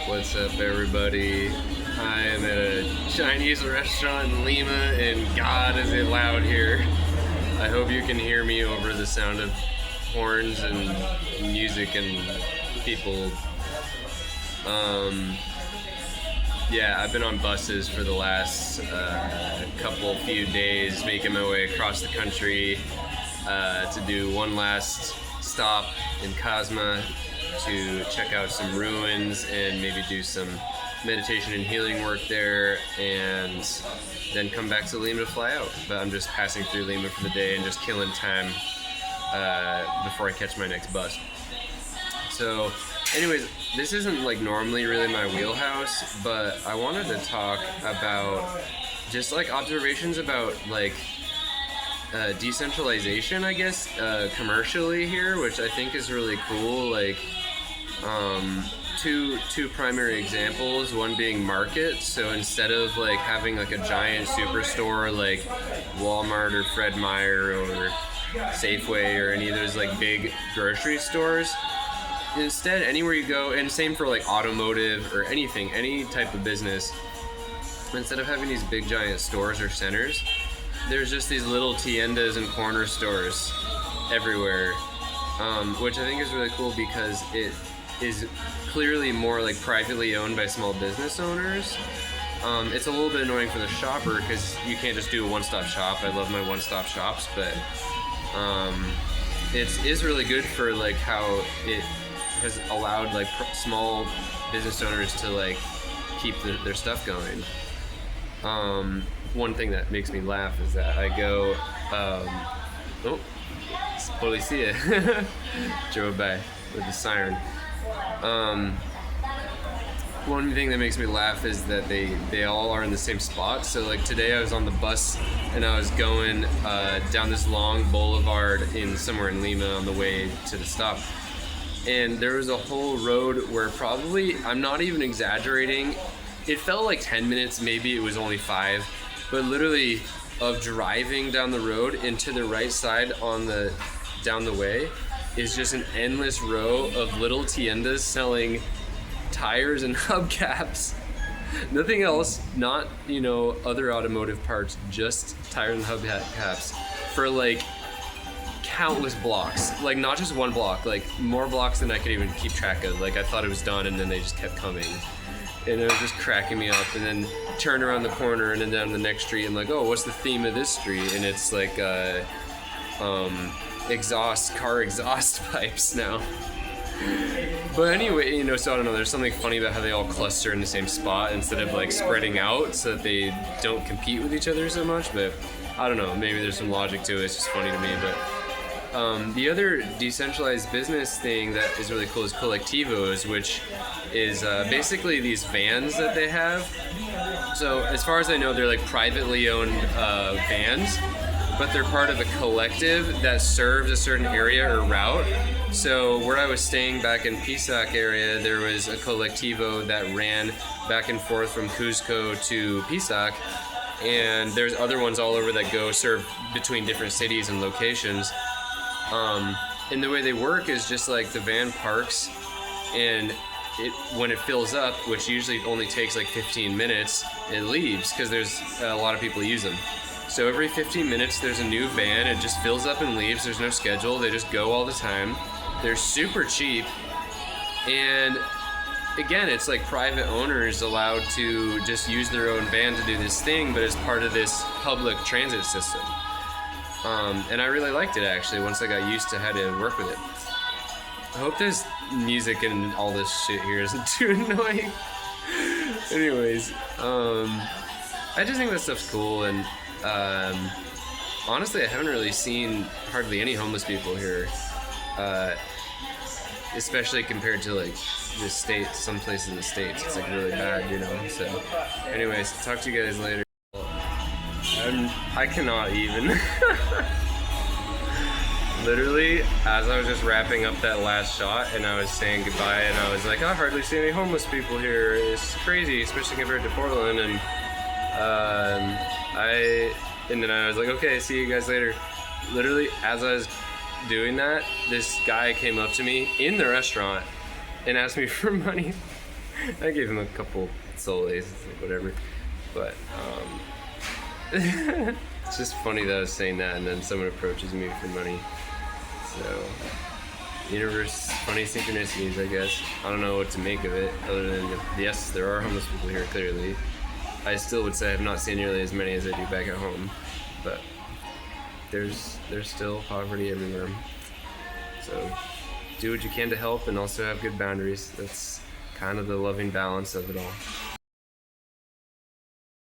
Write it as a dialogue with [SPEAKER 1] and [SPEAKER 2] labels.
[SPEAKER 1] What's up, everybody? I am at a Chinese restaurant in Lima, and God, is it loud here. I hope you can hear me over the sound of horns and music and people. Yeah, I've been on buses for the last few days, making my way across the country to do one last stop in Cosma to check out some ruins and maybe do some meditation and healing work there, and then come back to Lima to fly out. But I'm just passing through Lima for the day and just killing time before I catch my next bus. So anyways, this isn't like normally really my wheelhouse, but I wanted to talk about just like observations about like decentralization, I guess, commercially here, which I think is really cool. Like two primary examples, one being markets. So instead of like having like a giant superstore like Walmart or Fred Meyer or Safeway or any of those like big grocery stores, instead anywhere you go, and same for like automotive or anything, any type of business, instead of having these big giant stores or centers, there's just these little tiendas and corner stores everywhere, which I think is really cool because it is clearly more like privately owned by small business owners. It's a little bit annoying for the shopper because you can't just do a one-stop shop. I love my one-stop shops, but it is really good for like how it has allowed like small business owners to like keep their stuff going. One thing that makes me laugh is that I go, policia drove by with the siren. One thing that makes me laugh is that they all are in the same spot. So like today I was on the bus and I was going down this long boulevard somewhere in Lima on the way to the stop. And there was a whole road where probably, I'm not even exaggerating, it felt like 10 minutes, maybe it was only 5, but literally of driving down the road, and to the right side down the way is just an endless row of little tiendas selling tires and hubcaps. Nothing else, not, other automotive parts, just tires and hubcaps for like countless blocks. Like not just one block, like more blocks than I could even keep track of. Like I thought it was done and then they just kept coming. And it was just cracking me up. And then turn around the corner and then down the next street and like, oh, what's the theme of this street? And it's like car exhaust pipes now. But anyway, so I don't know, there's something funny about how they all cluster in the same spot instead of like spreading out so that they don't compete with each other so much. But I don't know, maybe there's some logic to it, it's just funny to me. But the other decentralized business thing that is really cool is collectivos, which is basically these vans that they have. So as far as I know, they're like privately owned vans, but they're part of a collective that serves a certain area or route. So where I was staying back in Pisac area, there was a collectivo that ran back and forth from Cuzco to Pisac, and there's other ones all over that go serve between different cities and locations. And the way they work is just like the van parks, and when it fills up, which usually only takes like 15 minutes, it leaves because there's a lot of people use them. So every 15 minutes there's a new van, it just fills up and leaves. There's no schedule, they just go all the time. They're super cheap, and again, it's like private owners allowed to just use their own van to do this thing, but as part of this public transit system. And I really liked it actually once I got used to how to work with it. I hope this music and all this shit here isn't too annoying. Anyways, I just think that stuff's cool, and honestly I haven't really seen hardly any homeless people here, especially compared to like the States, some places in the States. It's like really bad, so anyways, talk to you guys later. I cannot even. Literally, as I was just wrapping up that last shot and I was saying goodbye, and I was like, I hardly see any homeless people here. It's crazy, especially compared to Portland. And then I was like, okay, see you guys later. Literally, as I was doing that, this guy came up to me in the restaurant and asked me for money. I gave him a couple soles, like whatever. But it's just funny that I was saying that, and then someone approaches me for money. So, universe, funny synchronicities, I guess. I don't know what to make of it, other than yes, there are homeless people here. Clearly, I still would say I've not seen nearly as many as I do back at home, but there's still poverty everywhere. So, do what you can to help, and also have good boundaries. That's kind of the loving balance of it all.